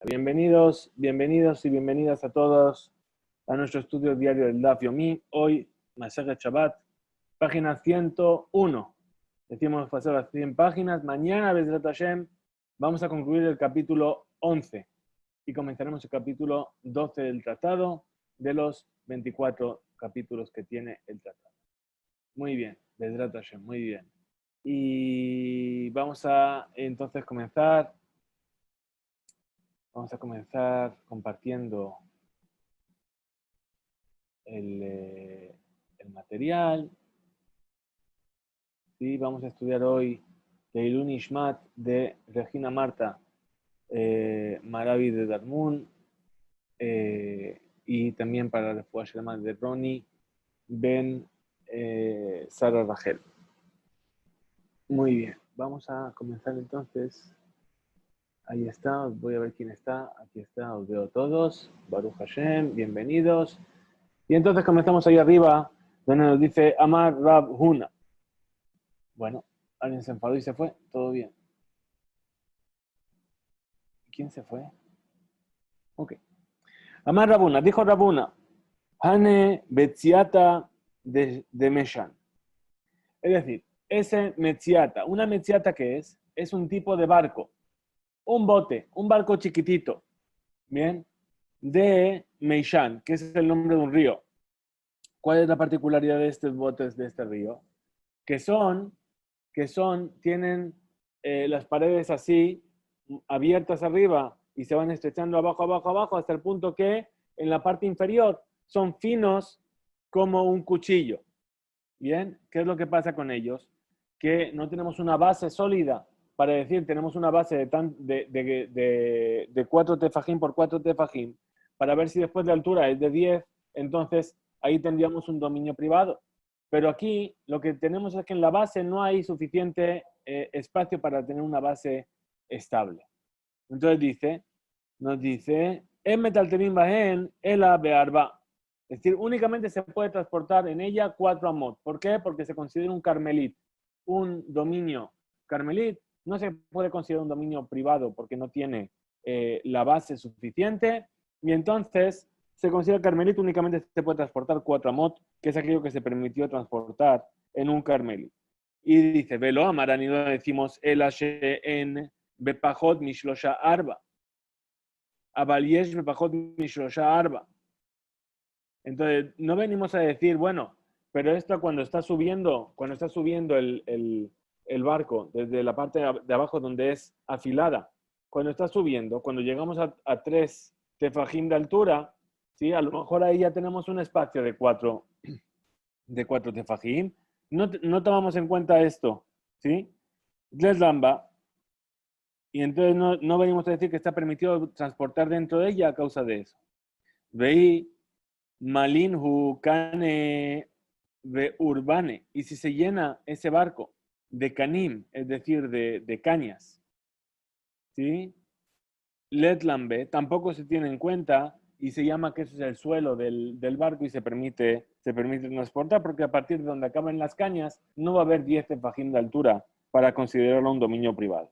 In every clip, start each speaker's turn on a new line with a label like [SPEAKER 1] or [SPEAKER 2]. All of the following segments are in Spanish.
[SPEAKER 1] Bienvenidos, bienvenidos y bienvenidas a todos a nuestro estudio diario del Daf Yomi. Hoy, Masechet Shabbat, página 101. Decimos pasar las 100 páginas. Mañana, Bezrat Hashem, vamos a concluir el capítulo 11 y comenzaremos el capítulo 12 del tratado de los 24 capítulos que tiene el tratado. Muy bien, Bezrat Hashem, muy bien. Y vamos a entonces comenzar. Vamos a comenzar compartiendo el material. ¿Sí? Vamos a estudiar hoy Leilun Ishmat de Regina Marta Maravi de Darmun y también para la Refuah Shlema de Ronnie Ben Sara Rachel. Muy bien, vamos a comenzar entonces. Ahí está, voy a ver quién está. Aquí está, os veo todos. Baruch Hashem, bienvenidos. Y entonces comenzamos ahí arriba, donde nos dice Amar Rab Huna. Bueno, alguien se enfadó y se fue, todo bien. ¿Quién se fue? Ok. Amar Rab Huna, dijo Rab Huna, Hane Betziata de Meshan. Es decir, ese Metziata, una Metziata ¿qué es? Es un tipo de barco. Un bote, un barco chiquitito, ¿bien? De Meishan, que es el nombre de un río. ¿Cuál es la particularidad de estos botes de este río? Que tienen las paredes así, abiertas arriba, y se van estrechando abajo, abajo, abajo, hasta el punto que en la parte inferior son finos como un cuchillo. ¿Bien? ¿Qué es lo que pasa con ellos? Que no tenemos una base sólida para decir, tenemos una base de 4 tefajim por 4 tefajim, para ver si después de altura es de 10, entonces ahí tendríamos un dominio privado. Pero aquí lo que tenemos es que en la base no hay suficiente espacio para tener una base estable. Entonces nos dice, en metalterim bahen ela bearba. Es decir, únicamente se puede transportar en ella 4 amot. ¿Por qué? Porque se considera un carmelit, un dominio carmelit. No se puede considerar un dominio privado porque no tiene la base suficiente. Y entonces se considera carmelit, únicamente se puede transportar 4 amot, que es aquello que se permitió transportar en un carmelit. Y dice, velo amaran, y no decimos el en bepajot mishlosha arba. Abaliesh bepajot mishlosha arba. Entonces, no venimos a decir, bueno, pero esto cuando está subiendo el barco desde la parte de abajo donde es afilada, cuando está subiendo, cuando llegamos a 3 tefajim de altura, ¿sí? A lo mejor ahí ya tenemos un espacio de 4 tefajim. No tomamos en cuenta esto, ¿sí? Lamba, y entonces no venimos a decir que está permitido transportar dentro de ella a causa de eso. Veí Malinhu Kane de Urbane. Y si se llena ese barco de canim, es decir, de cañas, ¿sí? Letlambe tampoco se tiene en cuenta y se llama que ese es el suelo del barco y se permite transportar porque a partir de donde acaban las cañas no va a haber 10 tefajim de altura para considerarlo un dominio privado.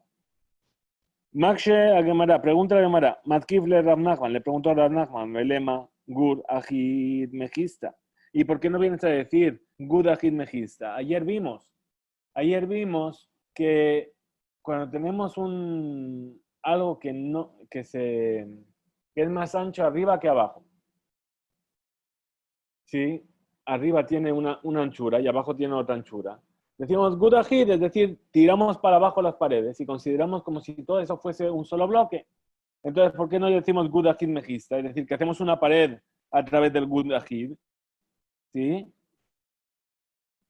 [SPEAKER 1] Makshe a Gemara, pregunta a Gemara, Matkifle Rav Nachman, le preguntó a Rav Nachman, Melema, Gur, Ajid, Mejista. ¿Y por qué no vienes a decir Gur, Ajid, Mejista? Ayer vimos que cuando tenemos algo que es más ancho arriba que abajo, ¿sí? Arriba tiene una anchura y abajo tiene otra anchura. Decimos Gudahid, es decir, tiramos para abajo las paredes y consideramos como si todo eso fuese un solo bloque. Entonces, ¿por qué no decimos Gudahid Mejista? Es decir, que hacemos una pared a través del Gudahid, ¿sí?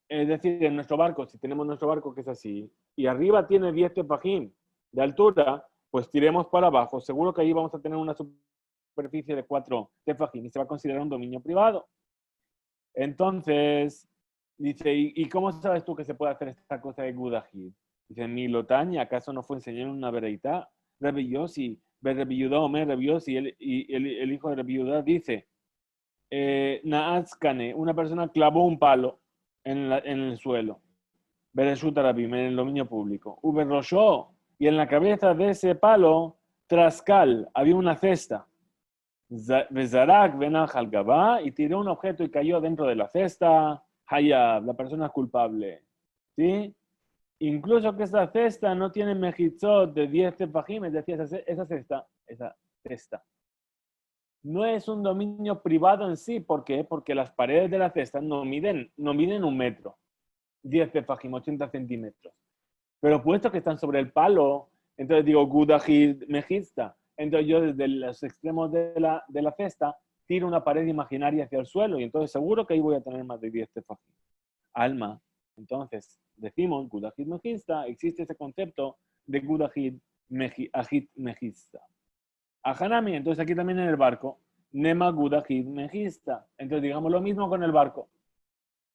[SPEAKER 1] Es decir, en nuestro barco, si tenemos nuestro barco que es así, y arriba tiene 10 tefajim de altura, pues tiremos para abajo. Seguro que ahí vamos a tener una superficie de 4 tefajim y se va a considerar un dominio privado. Entonces, dice, ¿y cómo sabes tú que se puede hacer esta cosa de Gudahid? Dice, mi lotaña, ¿acaso no fue enseñar una vereita? Rabbi Yossi, Rabbi Yudá, Omer, Rabbi Yossi, el hijo de Rabbi Yudá dice, Naazkane, una persona clavó un palo en el suelo, Bereshut Arabim, en el dominio público, Uberroshó, y en la cabeza de ese palo, Trascal, había una cesta. Bezarak benach al gabá y tiró un objeto y cayó dentro de la cesta. Hayab, la persona es culpable. ¿Sí? Incluso que esa cesta no tiene mejitzot de 10 tefajim, es decir, esa cesta, no es un dominio privado en sí. ¿Por qué? Porque las paredes de la cesta no miden 1 metro, 10 tefajim, 80 centímetros. Pero puesto que están sobre el palo, entonces digo, gudahid mejista. Entonces yo desde los extremos de la cesta tiro una pared imaginaria hacia el suelo y entonces seguro que ahí voy a tener más de 10 tefajim. Alma. Entonces, decimos, Gudahid Mejista, existe ese concepto de Gudahid Mejista. Ahanami, entonces aquí también en el barco, Nema Gudahid Mejista. Entonces digamos lo mismo con el barco.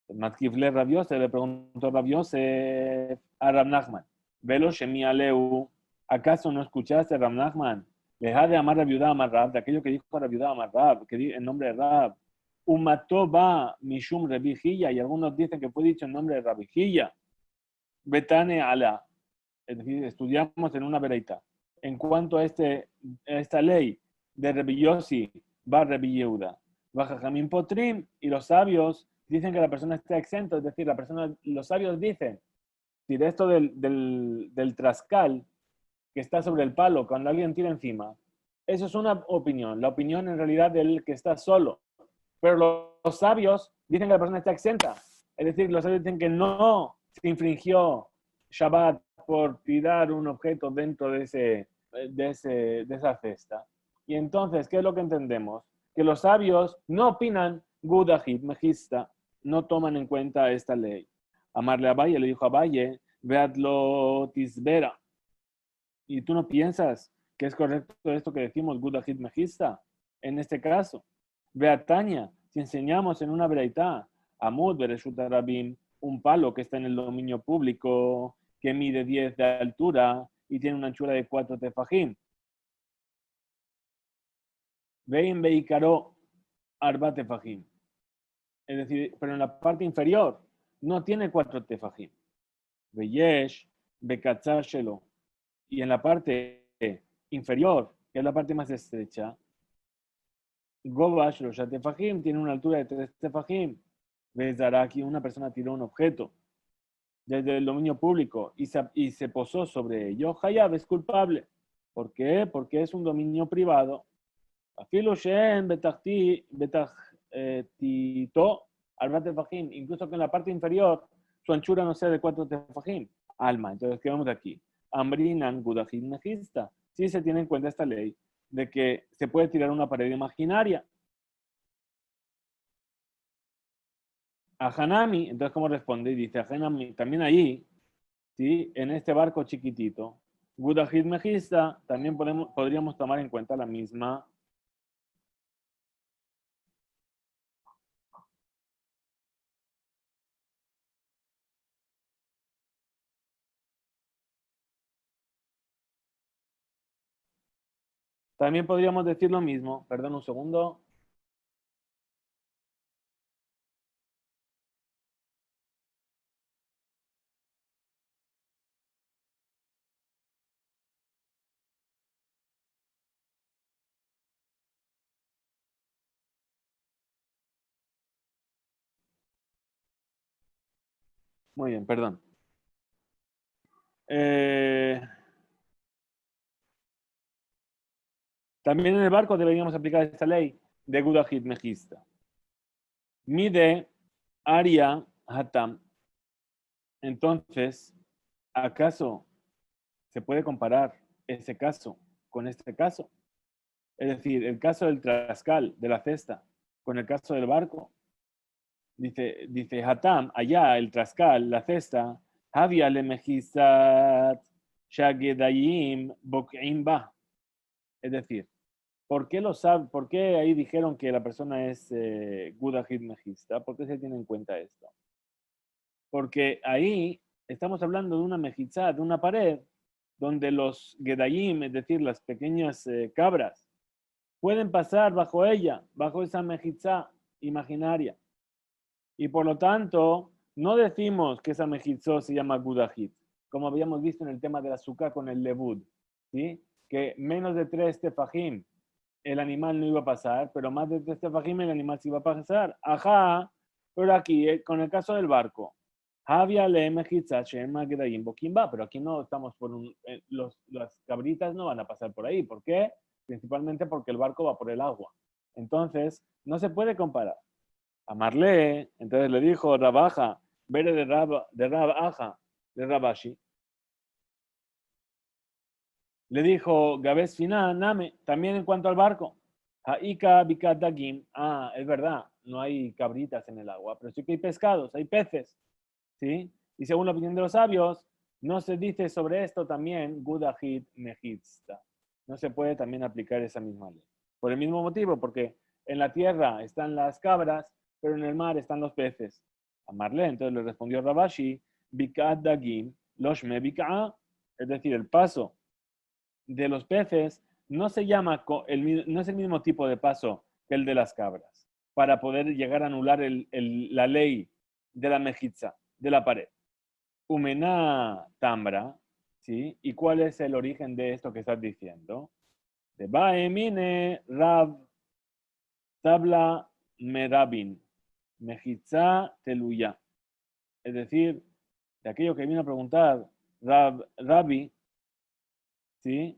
[SPEAKER 1] Matkifle Rabiose, le preguntó Rabiose a Rab Nachman, Velo Shemi Aleu, ¿acaso no escuchaste Rab Nachman? Deja de amar a Viuda Amarrab, de aquello que dijo a Viuda Amarrab, que en nombre de Rab. Umatoba Mishum Rebijilla, y algunos dicen que fue dicho en nombre de Rabijilla. Betane ala, es decir, estudiamos en una vereita. En cuanto a esta ley de Rebillosi, va Rebilleuda, baja Jamín Potrim, y los sabios dicen que la persona está exento, es decir, los sabios dicen, si de esto del trascal que está sobre el palo, cuando alguien tira encima, eso es una opinión, la opinión en realidad del que está solo. Pero los sabios dicen que la persona está exenta. Es decir, los sabios dicen que no se infringió Shabbat por tirar un objeto dentro de esa cesta. Y entonces, ¿qué es lo que entendemos? Que los sabios no opinan Gudahid, Mejista, no toman en cuenta esta ley. Amarle a Valle, le dijo a Valle, veadlo tisbera. ¿Y tú no piensas que es correcto esto que decimos Gudahid Mejista? En este caso, Beatania, si enseñamos en una breitá, Amud Bereshut Rabim, un palo que está en el dominio público, que mide 10 de altura y tiene una anchura de 4 tefajim. Vein Beikaro Arba tefajim. Es decir, pero en la parte inferior no tiene 4 tefajim. Beyesh, Bekatzar Shelo. Y en la parte inferior, que es la parte más estrecha, Gobash, los tefajim, tiene una altura de 3 tefajim. Bezaraki, una persona tiró un objeto desde el dominio público y se posó sobre ello. Hayab es culpable. ¿Por qué? Porque es un dominio privado. Afilo Shen Betachito Arba tefajim, incluso que en la parte inferior su anchura no sea de 4 tefajim. Alma, entonces, ¿qué vemos aquí? Ambrinan Gudahid Mejista. Sí se tiene en cuenta esta ley de que se puede tirar una pared imaginaria. A Hanami, entonces, ¿cómo responde? Dice a Hanami, también ahí, ¿sí? En este barco chiquitito, Gudahid Mejista, también podríamos tomar en cuenta la misma. También podríamos decir lo mismo, perdón un segundo. Muy bien, perdón. También en el barco deberíamos aplicar esta ley de Gudahid Mejista. Mide Aria Hatam. Entonces, ¿acaso se puede comparar ese caso con este caso? Es decir, el caso del trascal, de la cesta, con el caso del barco. Dice Hatam, allá el trascal, la cesta, Havia le mejizat shagedayim bok'im ba. Es decir, ¿por qué ahí dijeron que la persona es Gudahid Mejista? ¿Por qué se tiene en cuenta esto? Porque ahí estamos hablando de una mejizá, de una pared, donde los gedayim, es decir, las pequeñas cabras, pueden pasar bajo ella, bajo esa mejizá imaginaria. Y por lo tanto, no decimos que esa mejizó se llama Gudahid, como habíamos visto en el tema del azúcar con el lebud, ¿sí? que menos de 3 tefajim el animal no iba a pasar, pero más de 3 tefajim el animal sí iba a pasar. Ajá, pero aquí, con el caso del barco, pero aquí no estamos por las cabritas no van a pasar por ahí. ¿Por qué? Principalmente porque el barco va por el agua. Entonces, no se puede comparar. Amarle, entonces le dijo Rabaja, Bere de Rabaja, de Rabashi. Le dijo Gabes Fina, Name, también en cuanto al barco. Haika Bikat Dagim. Ah, es verdad, no hay cabritas en el agua, pero sí que hay pescados, hay peces. ¿Sí? Y según la opinión de los sabios, no se dice sobre esto también Gudahit Mejitsta. No se puede también aplicar esa misma ley. Por el mismo motivo, porque en la tierra están las cabras, pero en el mar están los peces. Amarle, entonces le respondió Rabashi, Bikat Dagim, Loshme Bika'a, es decir, el paso de los peces no se llama, no es el mismo tipo de paso que el de las cabras, para poder llegar a anular la ley de la mejitza, de la pared. Umena tambra, ¿sí? ¿Y cuál es el origen de esto que estás diciendo? De Baemine Rab Tabla Merabin, Mejitza Teluya. Es decir, de aquello que vino a preguntar Rabbi, ¿sí?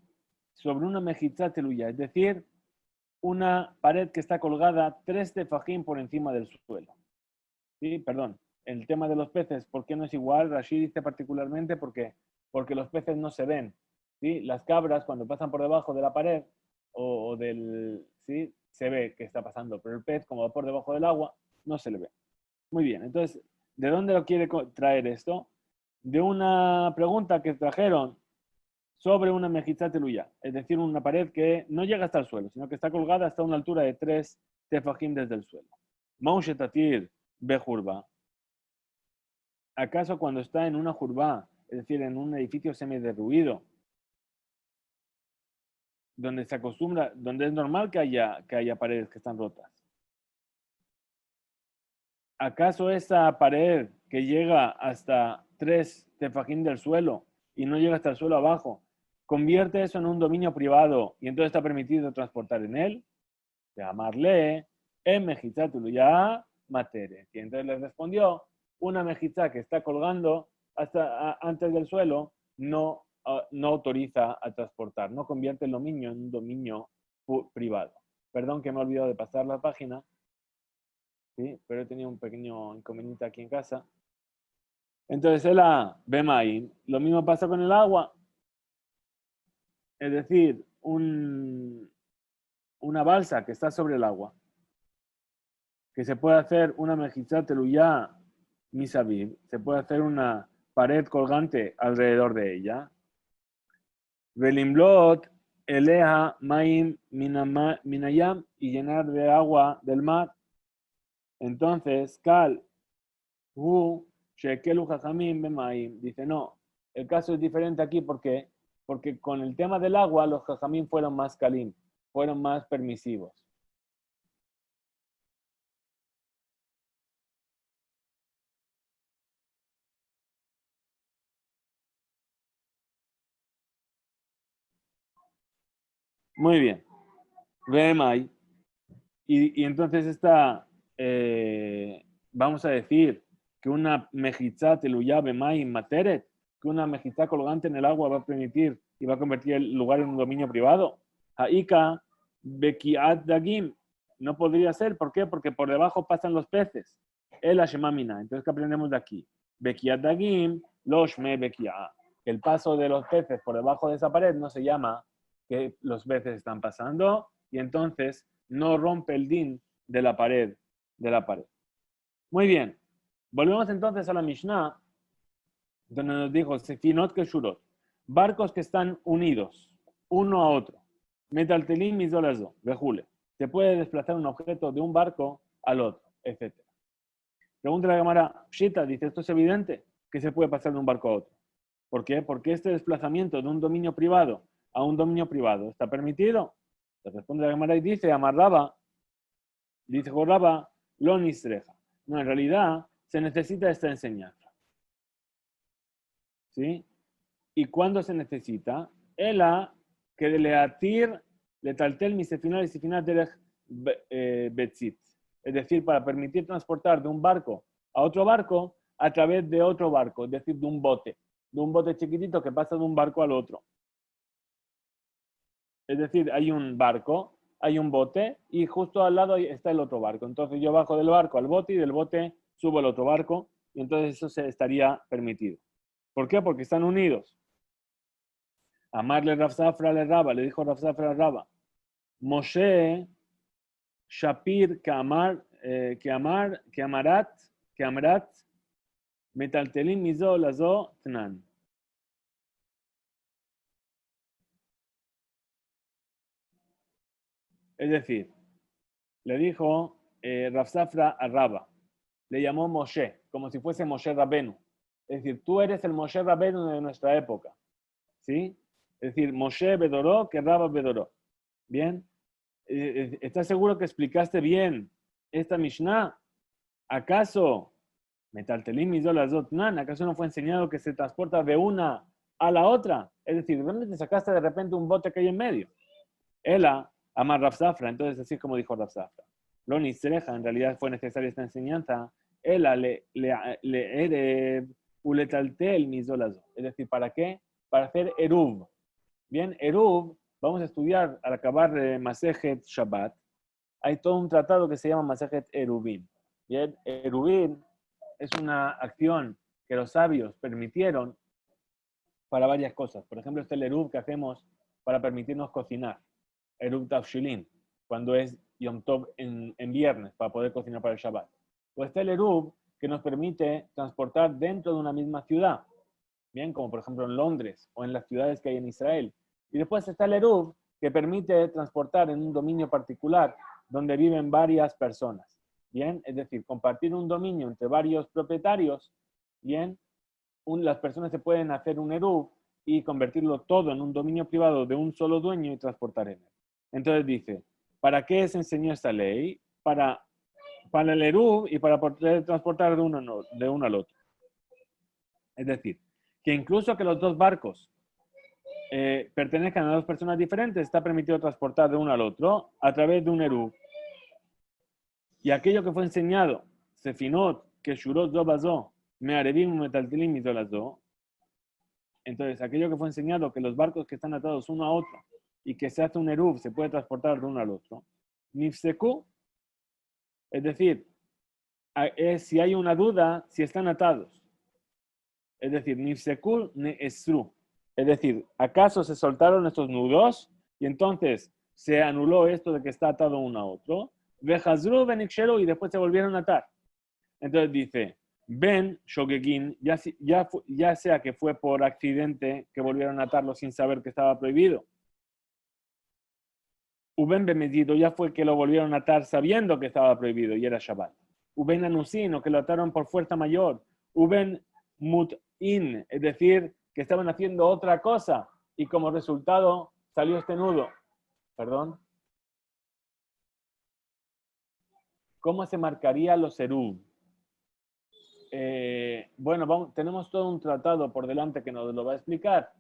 [SPEAKER 1] Sobre una mejitza teluya, es decir, una pared que está colgada 3 tefajín por encima del suelo. ¿Sí? Perdón, el tema de los peces, ¿por qué no es igual? Rashid dice particularmente porque los peces no se ven. ¿Sí? Las cabras, cuando pasan por debajo de la pared o del... ¿sí? Se ve que está pasando, pero el pez, como va por debajo del agua, no se le ve. Muy bien, entonces, ¿de dónde lo quiere traer esto? De una pregunta que trajeron sobre una mejitza teluya, es decir, una pared que no llega hasta el suelo, sino que está colgada hasta una altura de 3 tefajim desde el suelo. Moshe Tatir Bejurba, ¿acaso cuando está en una jurba, es decir, en un edificio semiderruido, donde se acostumbra, donde es normal que haya paredes que están rotas? ¿Acaso esa pared que llega hasta 3 tefajim del suelo y no llega hasta el suelo abajo, convierte eso en un dominio privado y entonces está permitido transportar en él? Llamarle en mejizá ya matere. Y entonces le respondió, una mejizá que está colgando hasta antes del suelo no autoriza a transportar, no convierte el dominio en un dominio privado. Perdón que me he olvidado de pasar la página, ¿sí? Pero he tenido un pequeño inconveniente aquí en casa. Entonces, Bemaim, lo mismo pasa con el agua. Es decir, una balsa que está sobre el agua, que se puede hacer una mejizá teluyá misabib, se puede hacer una pared colgante alrededor de ella. Velimlot eleja maim minayam, y llenar de agua del mar. Entonces, Kal hu shekelu jajamim bemaim dice, no, el caso es diferente aquí porque con el tema del agua los jajamim fueron más kalim, fueron más permisivos. Muy bien. Vemai. Y entonces vamos a decir que una mejizá teluyá bemai materet, que una mejizá colgante en el agua va a permitir y va a convertir el lugar en un dominio privado. Haika bekiat dagim, no podría ser, ¿por qué? Porque por debajo pasan los peces. El ashemamina. Entonces, ¿qué aprendemos de aquí? Bekiat dagim, loshme bekia. El paso de los peces por debajo de esa pared no se llama que los peces están pasando, y entonces no rompe el din de la pared. Muy bien. Volvemos entonces a la Mishnah, donde nos dijo Sefinot que Shurot, barcos que están unidos uno a otro. Metaltelim misolazo, vejule. Se puede desplazar un objeto de un barco al otro, etc. Pregunta la Gemara, Shita, dice, esto es evidente que se puede pasar de un barco a otro. ¿Por qué? Porque este desplazamiento de un dominio privado a un dominio privado está permitido. Le responde la Gemara y dice, amarraba, dice Jorraba, lo nistreja. No, en realidad se necesita esta enseñanza. ¿Sí? ¿Y cuándo se necesita? Ela que le atir, le taltel misefinal y sifinal derech betzit. Es decir, para permitir transportar de un barco a otro barco a través de otro barco, es decir, de un bote chiquitito que pasa de un barco al otro. Es decir, hay un barco, hay un bote y justo al lado está el otro barco. Entonces yo bajo del barco al bote y del bote subo al otro barco y entonces eso se estaría permitido. ¿Por qué? Porque están unidos. Amarle Rav Safra le Raba, le dijo Rav Safra a Raba, Moshe Shapir que amarat metaltelim mizo lazo tnan. Es decir, le dijo Rav Safra a Raba, le llamó Moshe, como si fuese Moshe Rabenu. Es decir, tú eres el Moshe Rabenu de nuestra época. ¿Sí? Es decir, Moshe Bedoró que Raba Bedoró. ¿Bien? ¿Estás seguro que explicaste bien esta Mishnah? ¿Acaso Metaltelim Mizolazotnan? ¿Acaso no fue enseñado que se transporta de una a la otra? Es decir, ¿de dónde te sacaste de repente un bote que hay en medio? Ela, ama Rav Safra, entonces así como dijo Rav Safra. Lo Nisreja, en realidad fue necesaria esta enseñanza. Ela le erev uletaltel mizolazo. Es decir, ¿para qué? Para hacer eruv. Bien, eruv, vamos a estudiar al acabar Masejet Shabbat. Hay todo un tratado que se llama Masejet Eruvin. Bien, Eruvin es una acción que los sabios permitieron para varias cosas. Por ejemplo, este el eruv que hacemos para permitirnos cocinar. Eruv Tavshilin, cuando es Yom Tov en viernes, para poder cocinar para el Shabbat. O está el eruv que nos permite transportar dentro de una misma ciudad. Bien, como por ejemplo en Londres o en las ciudades que hay en Israel. Y después está el eruv que permite transportar en un dominio particular donde viven varias personas. Bien, es decir, compartir un dominio entre varios propietarios. Bien, las personas se pueden hacer un eruv y convertirlo todo en un dominio privado de un solo dueño y transportar en él. Entonces dice, ¿para qué se enseñó esta ley? Para el eruv y para poder transportar de uno al otro. Es decir, que incluso que los dos barcos pertenezcan a dos personas diferentes, está permitido transportar de uno al otro a través de un eruv. Y aquello que fue enseñado, Sefinot, que Shurot Zobazó, Mearevim Metaltilim Mitolazó, entonces aquello que fue enseñado, que los barcos que están atados uno a otro y que se hace un eruv, se puede transportar de uno al otro, Nifseku, es decir, si hay una duda, si están atados. Es decir, Nifseku ne esru. Es decir, ¿acaso se soltaron estos nudos? Y entonces se anuló esto de que está atado uno a otro. Vejazru benikshelu y después se volvieron a atar. Entonces dice, Ben Shogegin, ya sea que fue por accidente que volvieron a atarlo sin saber que estaba prohibido. Uben Bemedido ya fue que lo volvieron a atar sabiendo que estaba prohibido y era Shabbat. Uben Anusino, que lo ataron por fuerza mayor. Uben Mutin, es decir, que estaban haciendo otra cosa y como resultado salió este nudo. Perdón. ¿Cómo se marcaría los erub? Bueno, tenemos todo un tratado por delante que nos lo va a explicar.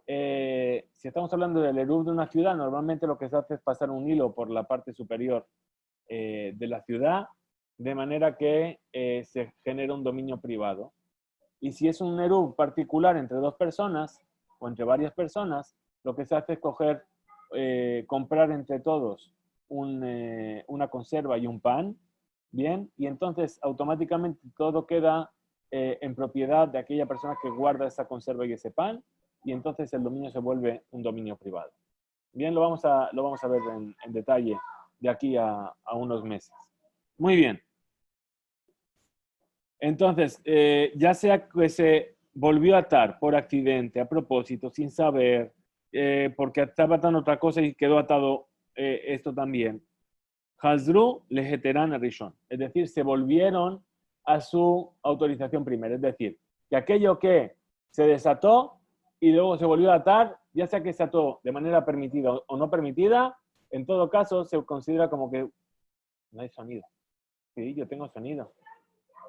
[SPEAKER 1] Si estamos hablando del erub de una ciudad, normalmente lo que se hace es pasar un hilo por la parte superior de la ciudad, de manera que se genera un dominio privado. Y si es un erub particular entre dos personas o entre varias personas, lo que se hace es comprar entre todos una conserva y un pan, ¿bien? Y entonces automáticamente todo queda en propiedad de aquella persona que guarda esa conserva y ese pan, y entonces el dominio se vuelve un dominio privado. Bien, lo vamos a ver en detalle de aquí a unos meses. Muy bien. Entonces, ya sea que se volvió a atar por accidente, a propósito, sin saber, porque estaba atando otra cosa y quedó atado esto también. Hazru lejeteran rishon. Es decir, se volvieron a su autorización primera. Es decir, que aquello que se desató y luego se volvió a atar, ya sea que se ató de manera permitida o no permitida, en todo caso se considera como que no hay sonido. Sí, yo tengo sonido.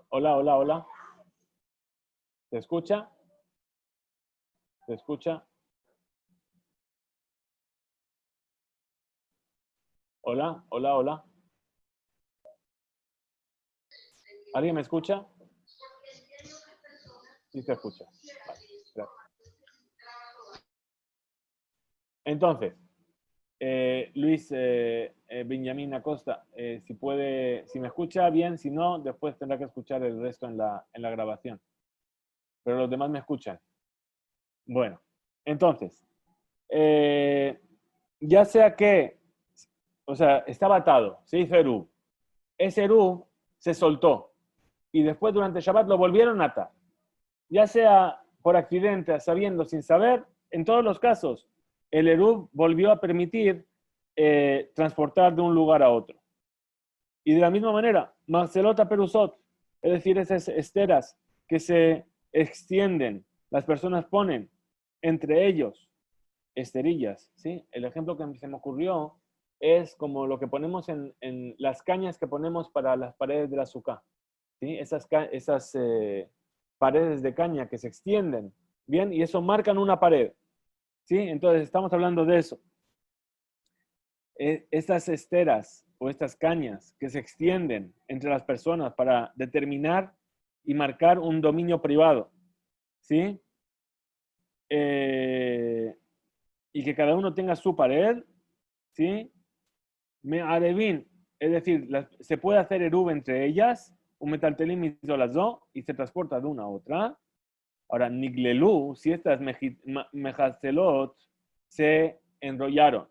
[SPEAKER 1] Hola, hola, hola. ¿Se escucha? ¿Se escucha? Hola, hola, hola. ¿Alguien me escucha? Sí se escucha. Vale, gracias. Entonces, Luis Benjamín Acosta, si puede, si me escucha bien, si no, después tendrá que escuchar el resto en la grabación. Pero los demás me escuchan. Bueno, entonces, eh, ya sea que, o sea, estaba atado, se hizo Eru. Ese Eru se soltó y después durante Shabbat lo volvieron a atar. Ya sea por accidente, sabiendo, sin saber, en todos los casos, el Eru volvió a permitir transportar de un lugar a otro. Y de la misma manera, Marcelota Perusot, es decir, esas esteras que se extienden, las personas ponen entre ellos esterillas, ¿sí? El ejemplo que se me ocurrió es como lo que ponemos en las cañas que ponemos para las paredes del azúcar, ¿sí? Esas paredes de caña que se extienden, ¿bien? Y eso marcan una pared, ¿sí? Entonces estamos hablando de eso. Estas esteras o estas cañas que se extienden entre las personas para determinar y marcar un dominio privado, ¿sí? Y que cada uno tenga su pared, ¿sí? Me arevin, es decir, se puede hacer eruv entre ellas, un metaltelim hizo las dos y se transporta de una a otra. Ahora, niglelu, si estas mejacelot se enrollaron,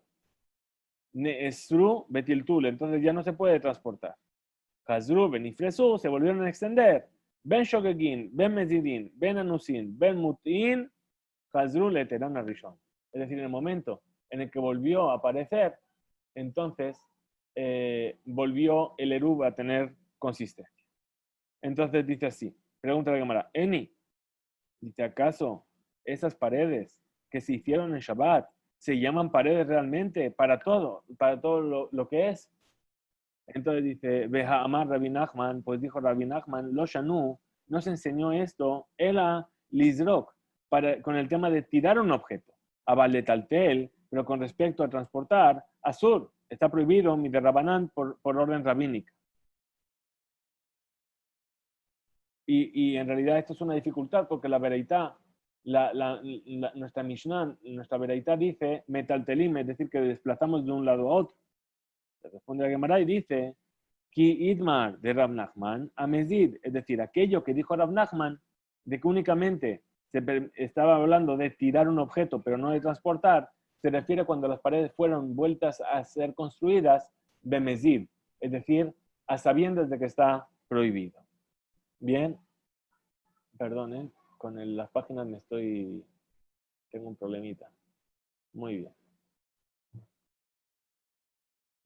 [SPEAKER 1] neesru betiltul, entonces ya no se puede transportar. Hazru, benifresu, se volvieron a extender. Ben shogegin, ben mezidin, ben anusin, ben mutin, hazru leteran rishon. Es decir, en el momento en el que volvió a aparecer, entonces volvió el Erub a tener consistencia. Entonces dice así, pregunta la cámara, Eni, dice, ¿acaso esas paredes que se hicieron en Shabbat se llaman paredes realmente para todo lo que es? Entonces dice, Veja Amar Rabbi Nachman, pues dijo Rabbi Nachman, Lo Shanu, no se enseñó esto, Ela Lizrok, con el tema de tirar un objeto, a Baletaltel, pero con respecto a transportar, Azur, está prohibido, mi de Rabanán, por orden rabínica. Y en realidad esto es una dificultad porque la vereitá, nuestra Mishnah, nuestra vereitá dice metaltelim, es decir, que desplazamos de un lado a otro. Responde la Gemara y dice, Ki Idmar de Rav Nachman, Amezid, es decir, aquello que dijo Rav Nachman, de que únicamente estaba hablando de tirar un objeto, pero no de transportar, se refiere cuando las paredes fueron vueltas a ser construidas, Bemezid, es decir, a sabiendas de que está prohibido. Bien, perdón, con las páginas tengo un problemita. Muy bien.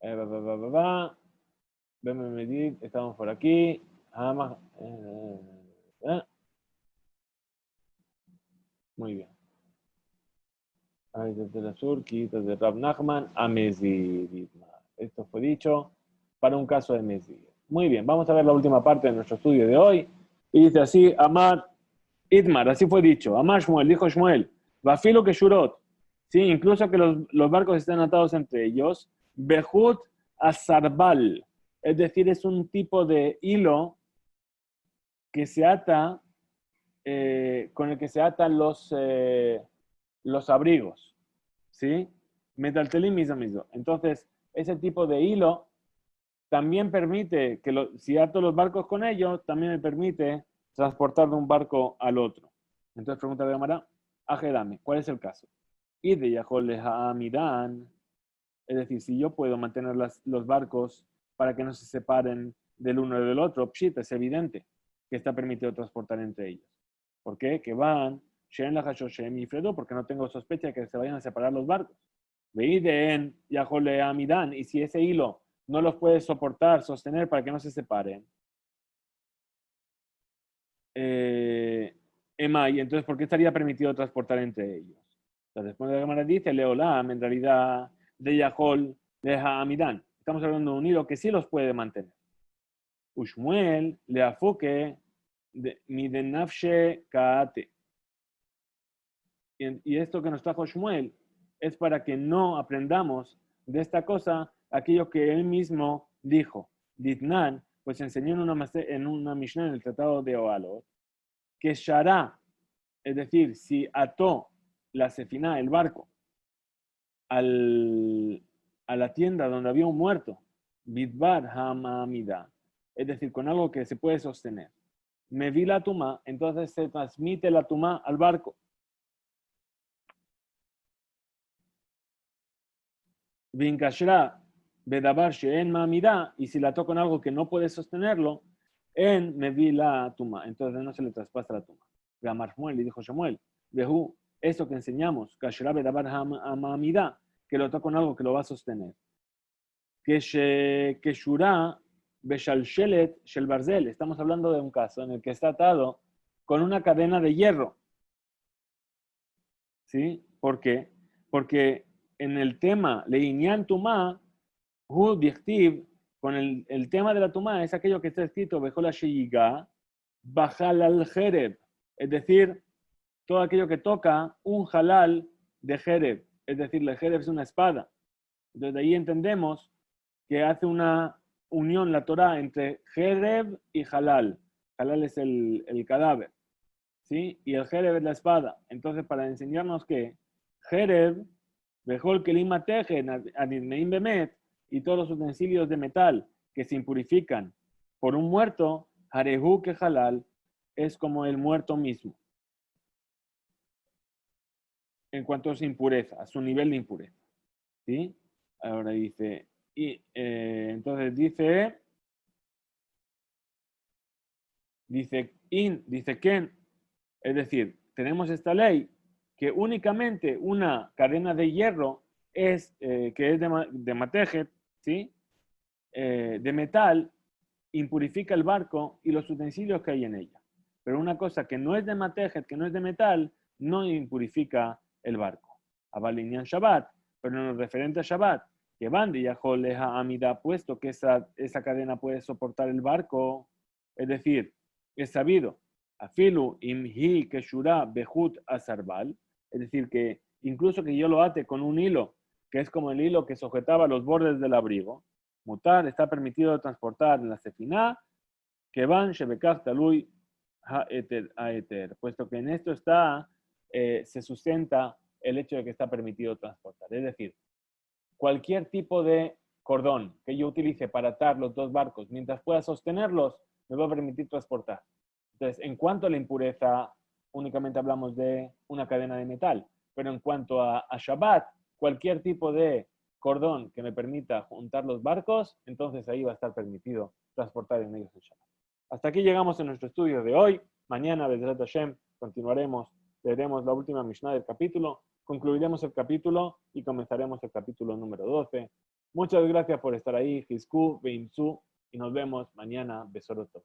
[SPEAKER 1] Va, va, va, va, va. Bemezid, estamos por aquí. Muy bien. Desde la surquita de Rav Nachman a Mezid. Esto fue dicho para un caso de Mezid. Muy bien, vamos a ver la última parte de nuestro estudio de hoy. Y dice así, Amar Itmar, así fue dicho. Amar Shmuel, dijo Shmuel, Bafilo que Shurot, ¿sí? Incluso que los barcos estén atados entre ellos, Behut Azarbal, es decir, es un tipo de hilo que se ata, con el que se atan los abrigos, ¿sí? Metaltelim mismo. Entonces, ese tipo de hilo también permite que si ato los barcos con ellos, también me permite transportar de un barco al otro. Entonces pregunta de Gamara, Ajedame, ¿cuál es el caso? Y de Yaholes a Amidan, es decir, si yo puedo mantener los barcos para que no se separen del uno y del otro, pshit, es evidente que está permitido transportar entre ellos. ¿Por qué? Que van, Shen la Hashoshem y Fredo, porque no tengo sospecha de que se vayan a separar los barcos. Veiden Yahole Amidan, y si ese hilo no los puede soportar, sostener para que no se separen. Emay, entonces, ¿por qué estaría permitido transportar entre ellos? Entonces, responde la cámara, dice Leolam, en realidad, de Yahol, de Hamidan. Estamos hablando de un hilo que sí los puede mantener. Ushmuel, le afoque, mi de nafshe kaate. Y esto que nos trajo Shmuel es para que no aprendamos de esta cosa aquello que él mismo dijo. Ditnan, pues enseñó en una Mishnah en el Tratado de Ohalot, que Shara, es decir, si ató la sefina, el barco, a la tienda donde había un muerto, Bidbar Hamamida, es decir, con algo que se puede sostener. Me vi la tuma, entonces se transmite la tuma al barco. Vinkashra Bedabar Sheen Mamida, y si la toco con algo que no puede sostenerlo, en me vi la tuma, entonces no se le traspasa la tuma. Gamar Shmuel, y dijo Shmuel, Behu, esto que enseñamos, Kashra Bedabar Hamamida, que lo toco con algo que lo va a sostener. Que Shura Beshalshelet Shel Barzel, estamos hablando de un caso en el que está atado con una cadena de hierro. ¿Sí? ¿Por qué? Porque en el tema Leinian Tumá, Hu Dichtiv, con el tema de la Tumá, es aquello que está escrito Bejola Sheyiga, Bajal al Jereb, es decir, todo aquello que toca un halal de Jereb, es decir, el Jereb es una espada. Entonces de ahí entendemos que hace una unión la Torah entre Jereb y halal. Halal es el cadáver. ¿Sí? Y el Jereb es la espada. Entonces, para enseñarnos que Jereb, Bejol Kelim Mategen, Adidmeim Bemet, y todos los utensilios de metal que se impurifican por un muerto, Harehu que halal, es como el muerto mismo. En cuanto a su impureza, a su nivel de impureza. ¿Sí? Ahora dice, y entonces dice Ken, es decir, tenemos esta ley que únicamente una cadena de hierro es, que es de matejet, ¿sí? De metal, impurifica el barco y los utensilios que hay en ella. Pero una cosa que no es de matejet, que no es de metal, no impurifica el barco. Abalinian Shabbat, pero en lo referente a Shabbat, que van de Yaholeja Amida, puesto que esa cadena puede soportar el barco, es decir, es sabido, afilu imhi keshura behut asarbal, es decir, que incluso que yo lo ate con un hilo, que es como el hilo que sujetaba los bordes del abrigo, mutar está permitido transportar en la sefiná, que van shebekach talui haeter, puesto que en esto se sustenta el hecho de que está permitido transportar. Es decir, cualquier tipo de cordón que yo utilice para atar los dos barcos, mientras pueda sostenerlos, me va a permitir transportar. Entonces, en cuanto a la impureza, únicamente hablamos de una cadena de metal, pero en cuanto a Shabbat, cualquier tipo de cordón que me permita juntar los barcos, entonces ahí va a estar permitido transportar en ellos el Shabbat. Hasta aquí llegamos en nuestro estudio de hoy. Mañana, Bezrat Hashem, continuaremos, leeremos la última Mishnah del capítulo, concluiremos el capítulo y comenzaremos el capítulo número 12. Muchas gracias por estar ahí, Jizku, Beimsu, y nos vemos mañana, Besoroto.